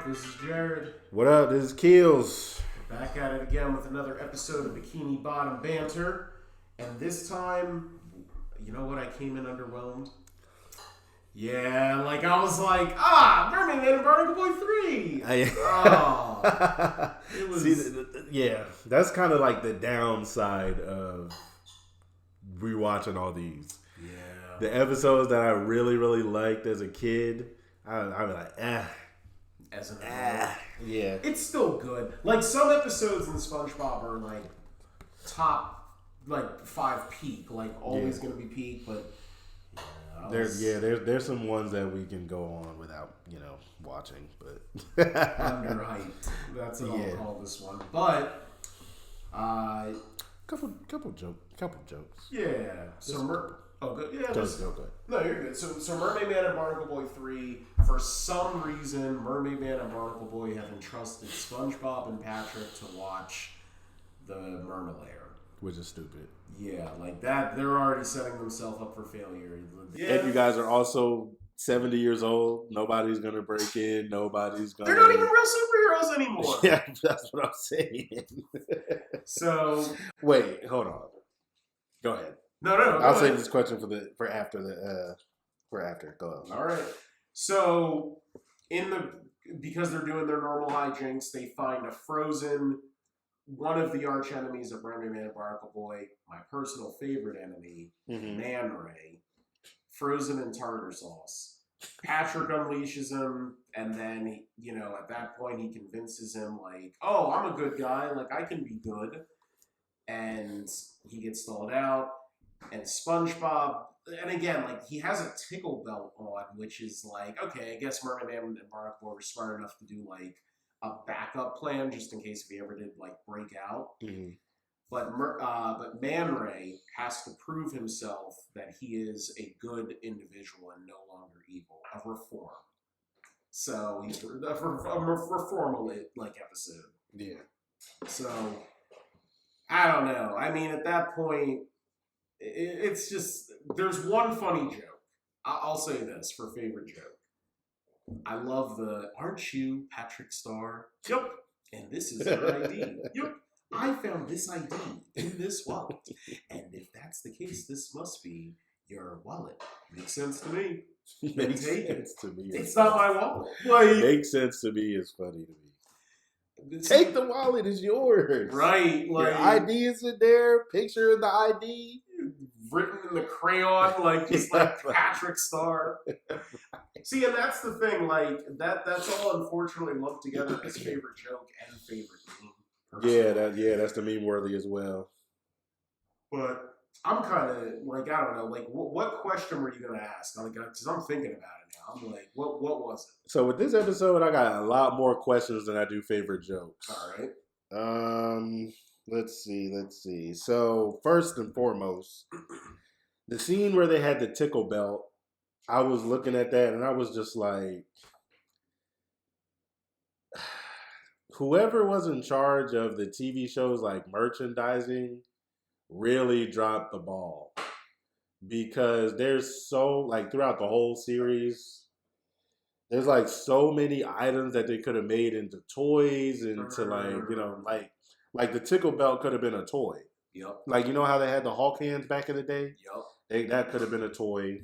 up? This is Jared. What up? This is Keels. We're back at it again with another episode of Bikini Bottom Banter. And this time, you know what? I came in underwhelmed. Yeah, I was like, Mermaid and Barnacle Boy 3. It was. See, that's kind of like the downside of rewatching all these. Yeah. The episodes that I really, really liked as a kid, I'd be like, As an adult. Yeah. It's still good. Like, some episodes in SpongeBob are, top, 5 peak. Always going to be peak, but... There's some ones that we can go on without, watching, but... Underhyped. That's what I'll call this one. But, Couple jokes. Yeah. So, good. Yeah, go ahead. No, you're good. So Mermaid Man and Barnacle Boy 3, for some reason, Mermaid Man and Barnacle Boy have entrusted SpongeBob and Patrick to watch the Mermaid. Which is stupid. Yeah, that, they're already setting themselves up for failure. Yeah. And you guys are also 70 years old. Nobody's going to break in. Nobody's going to... They're not even real superheroes anymore. Yeah, that's what I'm saying. So... Wait, hold on. Go ahead. No. I'll save this question for after. Go on. All right. So, because they're doing their normal hijinks, they find a frozen... One of the arch enemies of Mermaid Man and Barnacle Boy, my personal favorite enemy, Man Ray, frozen in tartar sauce. Patrick unleashes him, and then, at that point he convinces him, I'm a good guy, I can be good. And he gets stalled out, and SpongeBob, and again, he has a tickle belt on, which is okay, I guess Mermaid Man and Barnacle Boy were smart enough to do, a backup plan just in case if he ever did break out. Mm-hmm. But Man Ray has to prove himself that he is a good individual and no longer evil. A reform. So he's a reformal episode. Yeah. So I don't know. I mean, at that point, it's just there's one funny joke. I'll say this for favorite joke. I love aren't you Patrick Star? Yep. And this is your ID. Yep. I found this ID in this wallet. And if that's the case, this must be your wallet. Makes sense to me. Makes sense to me. It's not my wallet. Makes sense to me is funny to me. Take the wallet, it's yours. Right. Your ID is in there, picture in the ID. Written in the crayon, Patrick Star. See, and that's the thing, that's all unfortunately lumped together as favorite joke and favorite meme. Yeah, that's the meme worthy as well. But I'm kind of, I don't know, what question were you going to ask? Because I'm thinking about it now. I'm what was it? So with this episode, I got a lot more questions than I do favorite jokes. All right. Let's see. So first and foremost, the scene where they had the tickle belt, I was looking at that and I was just like, whoever was in charge of the TV shows merchandising really dropped the ball. Because there's so, throughout the whole series, there's so many items that they could have made into toys, into the tickle belt could have been a toy. Yep. You know how they had the Hulk hands back in the day? Yep. That could have been a toy.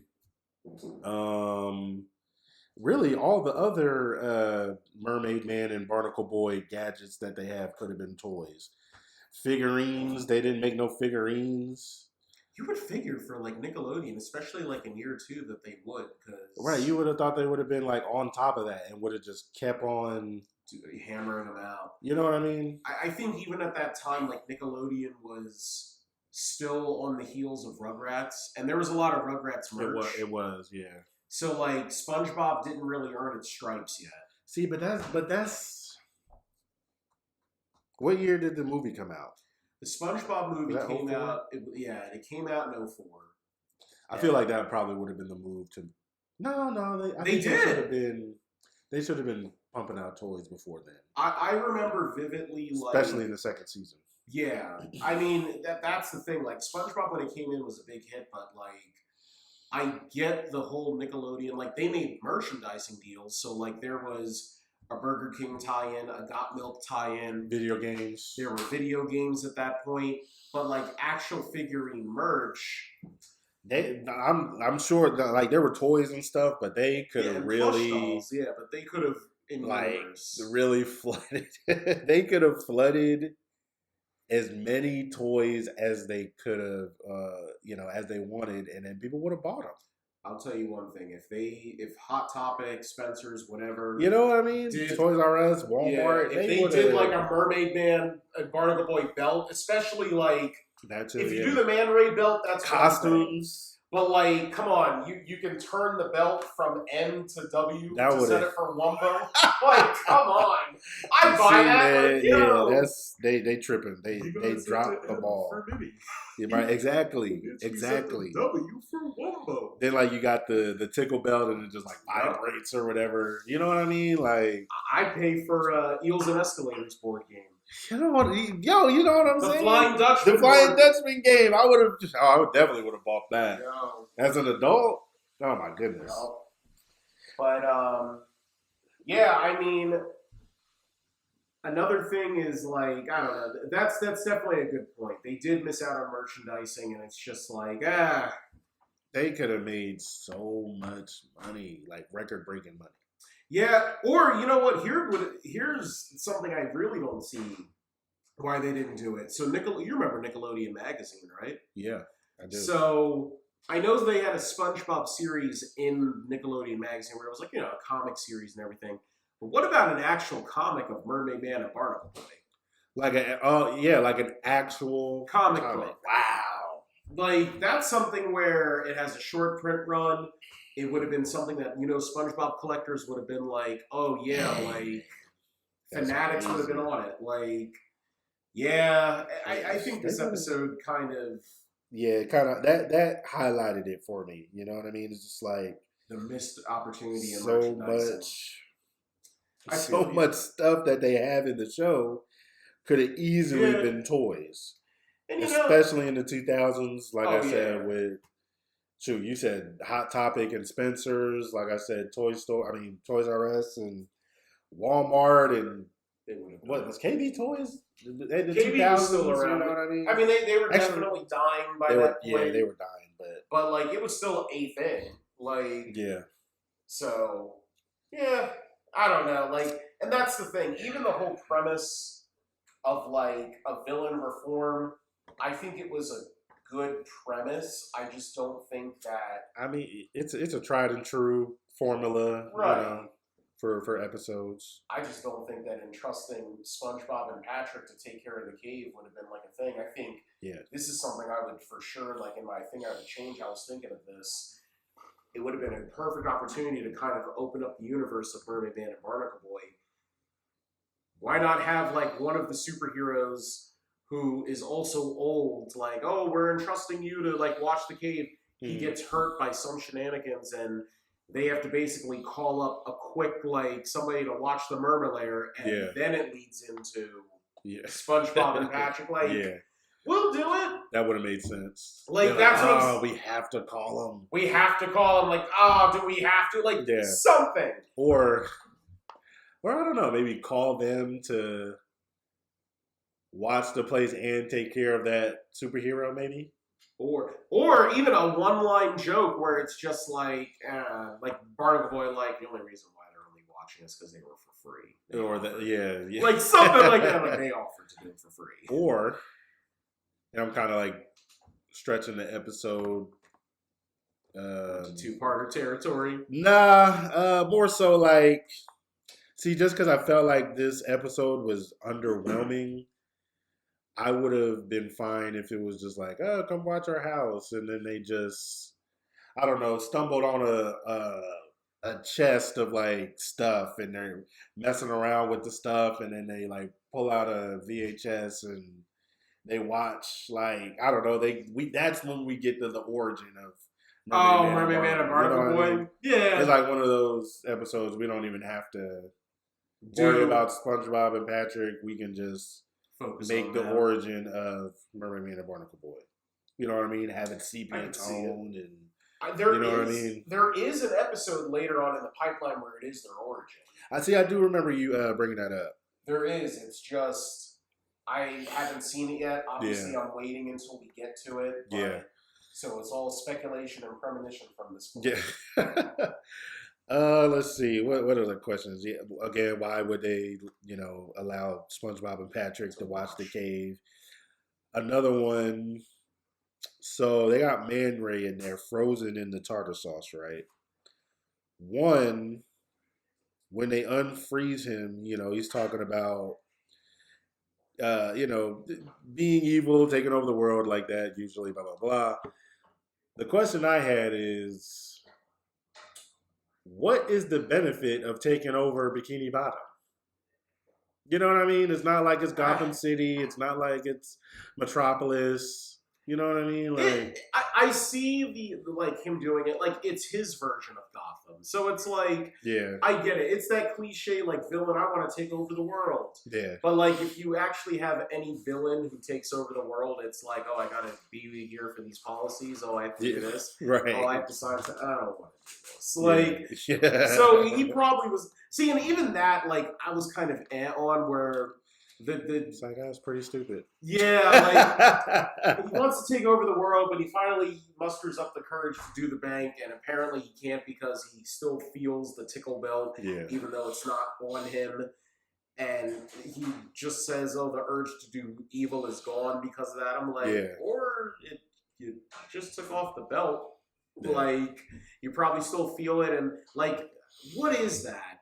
Really, all the other Mermaid Man and Barnacle Boy gadgets that they have could have been toys. Figurines, they didn't make no figurines. You would figure for Nickelodeon, especially in year 2, that they would. Right, you would have thought they would have been on top of that and would have just kept on hammering them out. You know what I mean? I think even at that time, Nickelodeon was still on the heels of Rugrats, and there was a lot of Rugrats merch. It was, yeah. So SpongeBob didn't really earn its stripes yet. See, but that's what year did the movie come out? The SpongeBob movie came out. It came out in 2004. I feel like that probably would have been the move to. No, they did. They should have been pumping out toys before then. I remember vividly, especially in the second season. Yeah, I mean that's the thing. SpongeBob when it came in was a big hit, but I get the whole Nickelodeon. They made merchandising deals, so there was a Burger King tie-in, a Got Milk tie-in. Video games. There were video games at that point, but like actual figurine merch. I'm sure that, like, there were toys and stuff, but they could have really, dolls, but they could have really flooded. They could have flooded as many toys as they could have, as they wanted, and then people would have bought them. I'll tell you one thing: if Hot Topic, Spencer's, whatever, you know what I mean, Toys R Us, Walmart, if they did like a Mermaid Man, a Barnacle Boy belt, especially like if you do the Man Ray belt, that's costumes. But like, come on, you can turn the belt from N to W to set it for Wumbo. Like, come on, I buy that. That's they tripping. They dropped the ball. Yeah, right, exactly. W for Wumbo. Then like you got the tickle belt and it just like vibrates or whatever. You know what I mean? Like I pay for Eels and Escalators board game. You know what? You know what I'm saying? The Flying Dutchman game. I would definitely would have bought that. As an adult. Oh my goodness. No. But I mean, another thing is like, I don't know. That's definitely a good point. They did miss out on merchandising, and it's just like, they could have made so much money, like record-breaking money. Yeah, or you know what? Here's something I really don't see why they didn't do it. So you remember Nickelodeon magazine, right? Yeah, I do. So I know they had a SpongeBob series in Nickelodeon magazine where it was like a comic series and everything. But what about an actual comic of Mermaid Man and Barnacle Boy? Like an actual comic book. Wow. Like that's something where it has a short print run. It would have been something that, SpongeBob collectors would have been like, oh, yeah, like, fanatics would have been on it. Like, yeah, I think this episode kind of... Yeah, that highlighted it for me. You know what I mean? It's just like... The missed opportunity in so much stuff that they have in the show could have easily been toys. And, especially in the 2000s, like I said, with... Shoot, you said Hot Topic and Spencer's. Like I said, Toys R Us and Walmart and what was KB Toys? KB was still around. You know what I mean? I mean, they were definitely dying by that point. Yeah, they were dying, but like it was still a thing. Like So I don't know. Like, and that's the thing. Even the whole premise of like a villain reform, I think it was a good premise. I just don't think that. I mean, it's a tried and true formula, right? For episodes. I just don't think that entrusting SpongeBob and Patrick to take care of the cave would have been like a thing. I think this is something I would for sure like in my thing I would change. I was thinking of this. It would have been a perfect opportunity to kind of open up the universe of Mermaid Man and Barnacle Boy. Why not have like one of the superheroes who is also old, like, oh, we're entrusting you to, like, watch the cave. He gets hurt by some shenanigans, and they have to basically call up a quick, like, somebody to watch the Mermalair, and then it leads into SpongeBob and Patrick. Like, we'll do it. That would have made sense. Like, that's what we have to call him. We have to call him. Like, do we have to? Like, something. Or I don't know, maybe call them to... watch the place and take care of that superhero, maybe, or even a one-line joke where it's just like Barnacle Boy, like the only reason why they're only watching us because they were for free, like something like that, like they offered to do it for free. Or, and I'm kind of like stretching the episode, two-parter territory. Nah, more so like, see, just because I felt like this episode was underwhelming. I would have been fine if it was just like, oh, come watch our house. And then they just, I don't know, stumbled on a chest of like stuff and they're messing around with the stuff. And then they like pull out a VHS and they watch like, I don't know, that's when we get to the origin of Mermaid Man and Barnacle Boy. I mean? Yeah. It's like one of those episodes we don't even have to worry about SpongeBob and Patrick. We can just make the origin of Mermaid Man and Barnacle Boy. You know what I mean? Have it sepia toned and There You know what I is mean? there is an episode later on in the pipeline where it is their origin. I do remember you bringing that up. There is. It's just I haven't seen it yet. Obviously, Yeah. I'm waiting until we get to it. But, Yeah. So it's all speculation and premonition from this point. Yeah. Let's see. What are the questions? Yeah, again, why would they, allow SpongeBob and Patrick to watch the cave? Another one. So they got Man Ray in there, frozen in the tartar sauce, right? One, when they unfreeze him, he's talking about, being evil, taking over the world like that, usually, blah, blah, blah. The question I had is, what is the benefit of taking over Bikini Bottom? You know what I mean? It's not like it's Gotham City. It's not like it's Metropolis. You know what I mean? Like, I see the him doing it like it's his version of Gotham. So it's like, yeah, I get it. It's that cliche like villain. I want to take over the world. yeah. But like, if you actually have any villain who takes over the world, it's like, oh, I gotta be here for these policies. Oh, I have to do this. Right. Oh, I have to sign. I don't want to do this. Like, yeah. so he probably was. See, and even that, like, I was kind of on where. It's like, that's pretty stupid. Yeah, like he wants to take over the world, but he finally musters up the courage to do the bank, and apparently he can't because he still feels the tickle belt, even though it's not on him. And he just says, "Oh, the urge to do evil is gone because of that." I'm like, or you just took off the belt, like you probably still feel it, and like, what is that?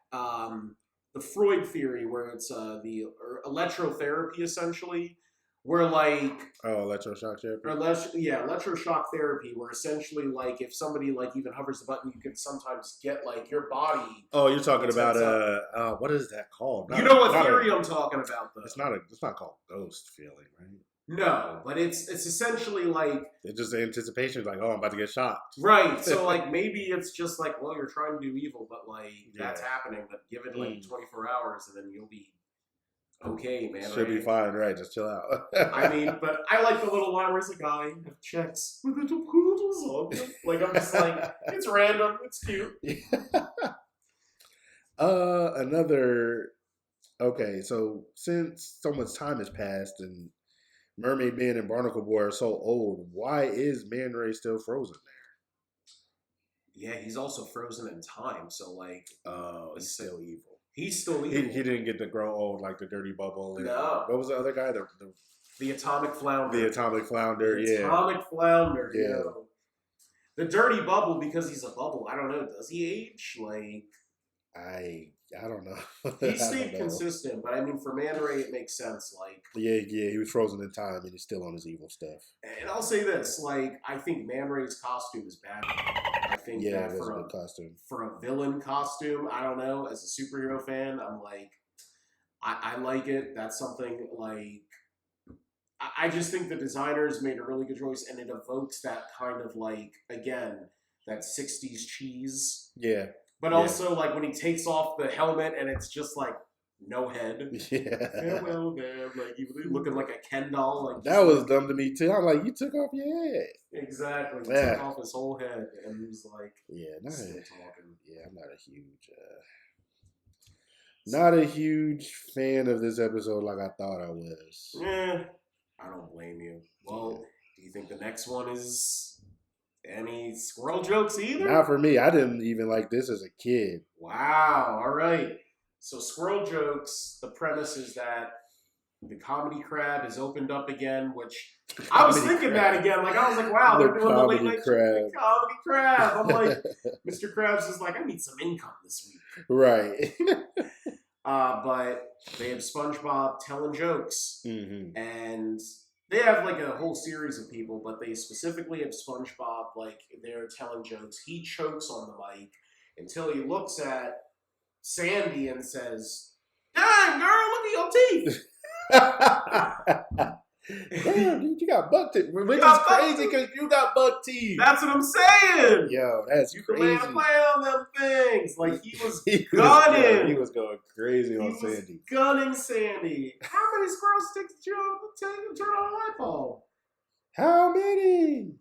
The Freud theory, where it's the electrotherapy, essentially, where like electroshock therapy, electroshock therapy, where essentially like if somebody like even hovers the button, you can sometimes get like your body. Oh, you're talking about what is that called? You know what theory I'm talking about, though. It's not called ghost feeling, right? No, but it's essentially like it's just the anticipation, like, oh, I'm about to get shot. Right. So like maybe it's just like, well, you're trying to do evil, but like that's happening. But give it like 24 hours, and then you'll be okay, man. Should be fine, right? Just chill out. I mean, but I like the little line where it's like, I have checks with little poodles on them. Like I'm just like, it's random, it's cute. Another. Okay, so since so much time has passed and Mermaid Man and Barnacle Boy are so old, why is Man Ray still frozen there? Yeah, he's also frozen in time, so like, he's still evil. He's still evil. He didn't get to grow old like the Dirty Bubble. And, no. What was the other guy? The Atomic Flounder. The Atomic Flounder, Atomic Flounder, yeah. You know. The Dirty Bubble, because he's a bubble, I don't know, does he age? Like, I don't know. He stayed consistent, but I mean, for Man Ray, it makes sense. Like, yeah, he was frozen in time, and he's still on his evil stuff. And I'll say this: like, I think Man Ray's costume is bad. I think that for a good costume, for a villain costume, I don't know. As a superhero fan, I'm like, I like it. That's something like. I just think the designers made a really good choice, and it evokes that kind of like, again, that 60s cheese. Yeah. But also, like, when he takes off the helmet and it's just, like, no head. Yeah. Farewell, man. Like, he looking like a Ken doll. Like, that was dumb to me, too. I'm like, you took off your head. Exactly. He took off his whole head. And he was like, still talking. Yeah, I'm not a huge fan of this episode like I thought I was. Yeah. I don't blame you. Well, do you think the next one is any squirrel jokes either? Not for me. I didn't even like this as a kid. Wow. All right. So squirrel jokes, the premise is that the comedy crab is opened up again, which I was thinking that again. Like, I was like, wow, they're doing the late night comedy crab. I'm like, Mr. Krabs is like, I need some income this week. Right. But they have SpongeBob telling jokes. Mm-hmm. And they have like a whole series of people, but they specifically have SpongeBob, like, they're telling jokes. He chokes on the mic until he looks at Sandy and says, "Dang, girl, look at your teeth." Damn, dude, you got buck teeth. Which is crazy because you got buck teeth. That's what I'm saying. Yo, that's crazy. You can play on them things. Like, he was gunning. He was going crazy on Sandy. Gunning Sandy. How many squirrel sticks did you turn on a light bulb? How many?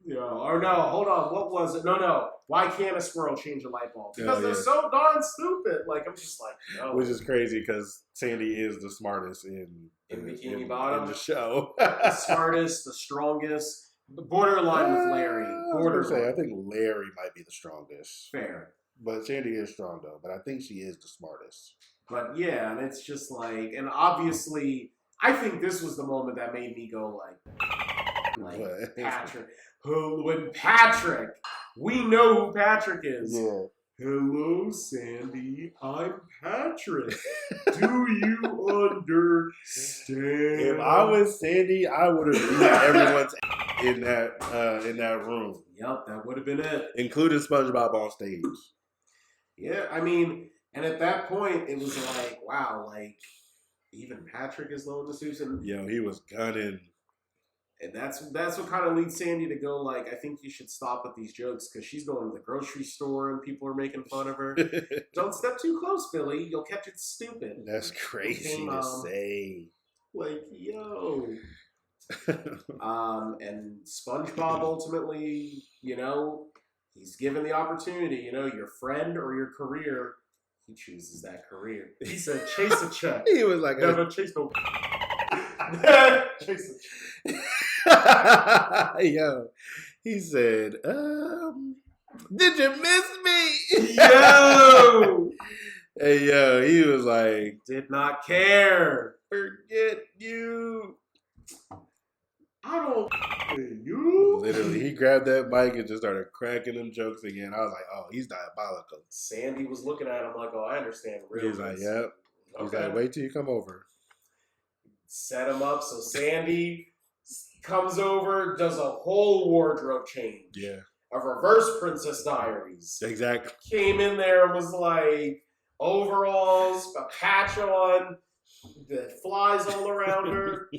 Yeah, Yo, or no, hold on. What was it? No. Why can't a squirrel change a light bulb? Because they're so darn stupid. Like, I'm just like, no. Which is crazy because Sandy is the smartest in Bikini Bottom. in the show. The smartest, the strongest. Borderline with Larry. I think Larry might be the strongest. Fair. But Sandy is strong, though. But I think she is the smartest. But yeah, and it's just like, and obviously, I think this was the moment that made me go like Patrick. When Patrick, we know who Patrick is. Yeah. Hello, Sandy. I'm Patrick. Do you understand? If I was Sandy, I would have beat everyone's in that room. Yep, that would have been it. Including SpongeBob on stage. Yeah, I mean, and at that point, it was like, wow, like, even Patrick is low in the suits. And yo, he was gunning. And that's what kind of leads Sandy to go, like, I think you should stop with these jokes because she's going to the grocery store and people are making fun of her. Don't step too close, Billy. You'll catch it stupid. That's crazy to say. Like, yo. And SpongeBob ultimately, he's given the opportunity, your friend or your career. He chooses that career. He said, chase a check. He was like, no, chase no. Chase a check. Yo, he said, did you miss me? Yo! Hey, yo, he was like, did not care. Forget you. I don't you. Literally, he grabbed that mic and just started cracking them jokes again. I was like, oh, he's diabolical. Sandy was looking at him like, oh, I understand. He's like, yep. Okay. He's like, wait till you come over. Set him up. So Sandy comes over, does a whole wardrobe change. Yeah. A reverse Princess Diaries. Exactly. Came in there and was like, overalls, a patch on, the flies all around her.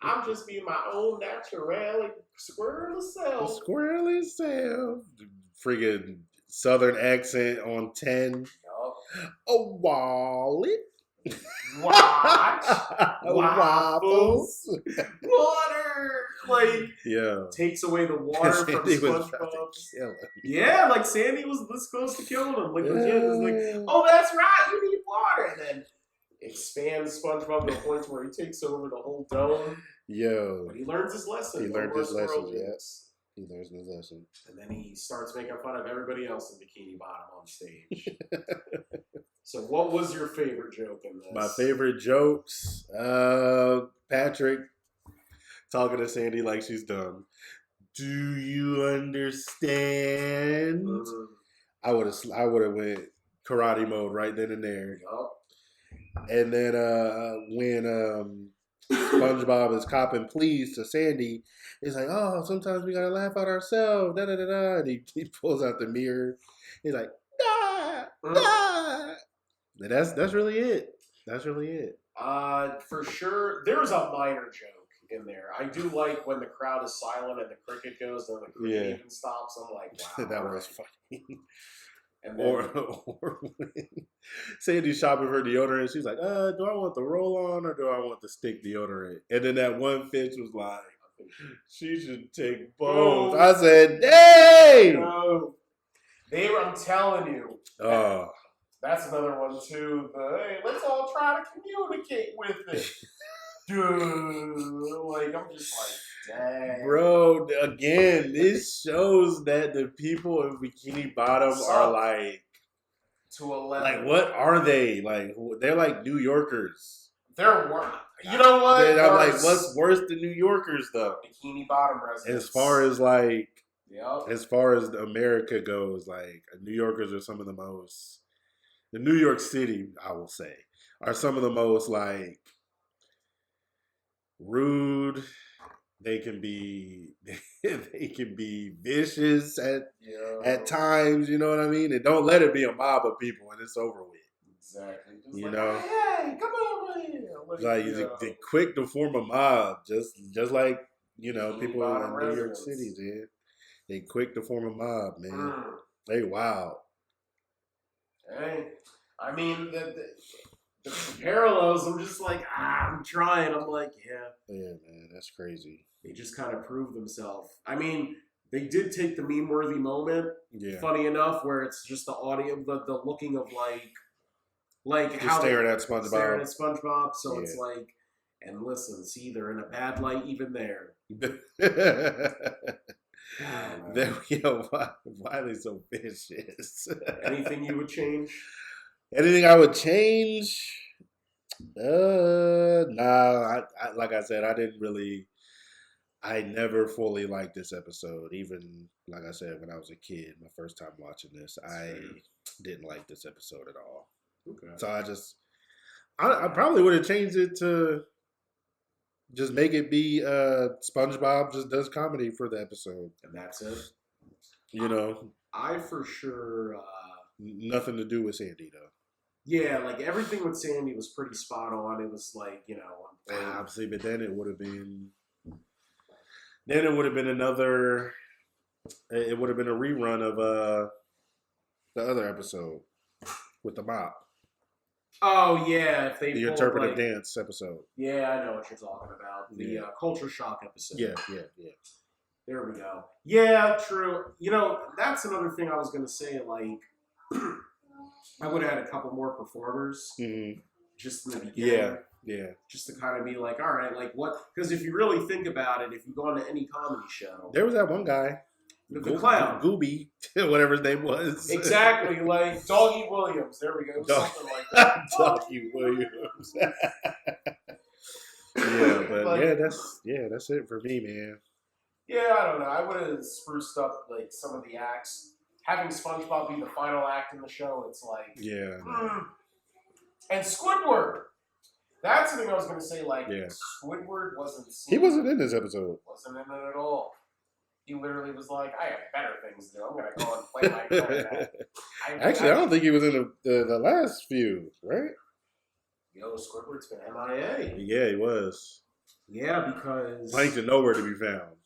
I'm just being my own natural squirrel self. Squirrel self. Friggin' southern accent on 10. Yup. A wallet. What? Waffles. Water. Like, yeah. takes away the water from SpongeBob. Yeah, like Sandy was this close to killing him. Like, legit was like, oh, that's right, you need water. And then expands SpongeBob to a point where he takes over the whole dome. Yo. But he learns his lesson. He learned his lesson, yes. He learns his lesson. And then he starts making fun of everybody else in Bikini Bottom on stage. So what was your favorite joke in this? My favorite jokes, Patrick talking to Sandy like she's dumb. Do you understand? Mm-hmm. I would have went karate mode right then and there. Yup. And then when SpongeBob is copping pleas to Sandy, he's like, oh, sometimes we gotta laugh at ourselves. Da da da da. And he pulls out the mirror. He's like, da da. And that's really it. That's really it. For sure, there's a minor joke in there. I do like when the crowd is silent and the cricket goes and the cricket even stops. I'm like, wow. That was funny. And then, or when Sandy's shopping for deodorant, she's like, do I want the roll-on or do I want the stick deodorant? And then that one bitch was like, she should take both. I said, hey! No. I'm telling you. That's another one, too. Hey, let's all try to communicate with it. Dude. Like, I'm just like, dang. Bro, again, this shows that the people in Bikini Bottom are like, to 11. Like, what are they? Like, they're like New Yorkers. They're worse. You know what? I'm like, what's worse than New Yorkers, though? Bikini Bottom residents. As far as, like, yep. As far as America goes, like, New Yorkers are some of the most, the New York City, I will say, are some of the most, like, rude. They can be vicious at times, you know what I mean? And don't let it be a mob of people and it's over with. Exactly. Just you like, know? Hey, come over here. Like, they're quick to form a mob, just like, people in New York City, man. They quick to form a mob, man. They wild. Hey, I mean, the parallels, I'm just like, I'm trying. I'm like, yeah. Yeah, man, that's crazy. They just kind of prove themselves. I mean, They did take the meme-worthy moment. Yeah. Funny enough, where it's just the audio, the looking of like Just how staring at SpongeBob. staring at SpongeBob. So Yeah. it's like, and listen, see, they're in a bad light even there. Why are they so vicious? Anything you would change? Anything I would change? Nah. Like I said, I never fully liked this episode. Even like I said, when I was a kid, my first time watching this, I didn't like this episode at all. Okay. So I probably would have changed it to just make it be SpongeBob just does comedy for the episode. And that's it. You know, I for sure. Nothing to do with Sandy though. Yeah, like everything with Sandy was pretty spot on. It was like, Obviously, but then it would have been. Then it would have been another. It would have been a rerun of the other episode with the mop. Oh yeah, if they the pulled, interpretive dance episode. Yeah, I know what you're talking about. The culture shock episode. Yeah. There we go. Yeah, true. That's another thing I was gonna say. Like, I would have had a couple more performers just in the beginning. Yeah. Just to kind of be like, all right, like what? Because if you really think about it, if you go on to any comedy show, there was that one guy, the clown, Gooby, whatever his name was. Exactly, like Doggy Williams. There we go, something like that. Doggy Williams. That's it for me, man. Yeah, I don't know. I would have spruced up like some of the acts. Having SpongeBob be the final act in the show, it's like And Squidward. That's the thing I was going to say. Like Squidward wasn't. He wasn't in this episode. Wasn't in it at all. He literally was like, "I have better things to do. I'm going to go and play my clarinet." Actually, I don't think he was in the last few, right? Yo, Squidward's been MIA. Yeah, he was. Yeah, because Plankton nowhere to be found.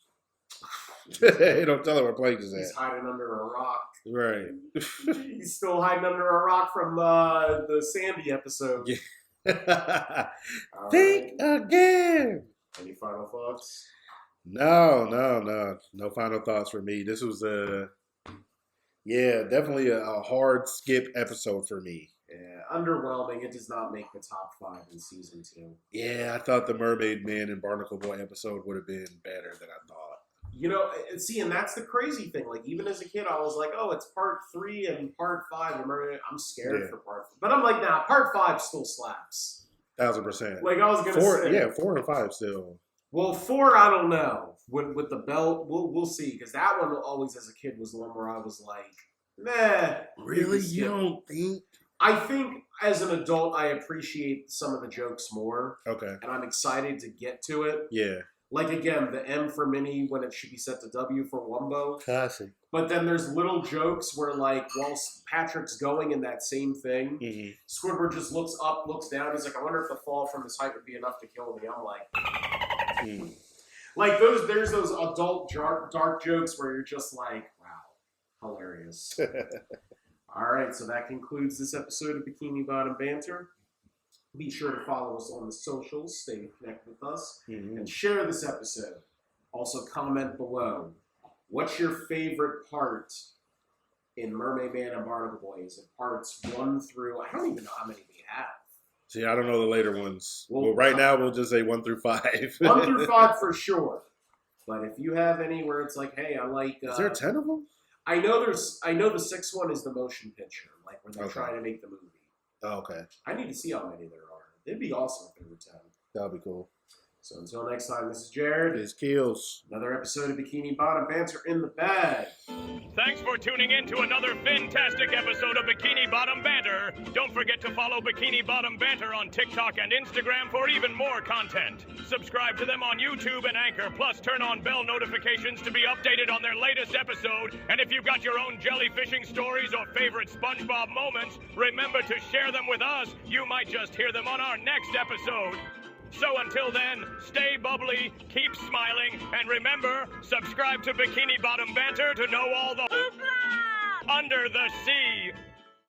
They don't tell her where Plankton's at. He's hiding under a rock. Right. He's still hiding under a rock from the Sandy episode. Yeah. Think again. Any final thoughts? No final thoughts for me. This was definitely a hard skip episode for me. Yeah, underwhelming. It does not make the top 5 in season 2. Yeah, I thought the Mermaid Man and Barnacle Boy episode would have been better than I thought. And that's the crazy thing. Like, even as a kid, I was like, oh, it's part 3 and part 5. I'm scared for part 4. But I'm like, nah, part 5 still slaps. 1,000%. Like, I was going to say. Yeah, 4 and 5 still. Well, 4, I don't know. With the belt, we'll see. Because that one always, as a kid, was the one where I was like, nah. Really? You don't think? I think, as an adult, I appreciate some of the jokes more. Okay. And I'm excited to get to it. Yeah. Like, again, the M for Minnie when it should be set to W for Wumbo. Classic. But then there's little jokes where, like, whilst Patrick's going in that same thing, Squidward just looks up, looks down. He's like, I wonder if the fall from this height would be enough to kill me. I'm like... Like, there's those adult dark jokes where you're just like, wow, hilarious. All right, so that concludes this episode of Bikini Bottom Banter. Be sure to follow us on the socials, stay connected with us, and share this episode. Also, comment below. What's your favorite part in Mermaid Man and Barnacle Boy? Is it parts 1 through... I don't even know how many we have. See, I don't know the later ones. Well, right now, we'll just say 1 through 5. 1 through 5 for sure. But if you have any where it's like, hey, I like... Is there 10 of them? I know the 6th one is the motion picture, like when they're trying to make the movie. Oh, okay. I need to see how many there are. It'd be awesome if there were 10. That'd be cool. So until next time, this is Jared. It's Keels. Another episode of Bikini Bottom Banter in the bag. Thanks for tuning in to another fantastic episode of Bikini Bottom Banter. Don't forget to follow Bikini Bottom Banter on TikTok and Instagram for even more content. Subscribe to them on YouTube and Anchor, plus turn on bell notifications to be updated on their latest episode. And if you've got your own jellyfishing stories or favorite SpongeBob moments, remember to share them with us. You might just hear them on our next episode. So until then, stay bubbly, keep smiling, and remember, subscribe to Bikini Bottom Banter to know all the under the sea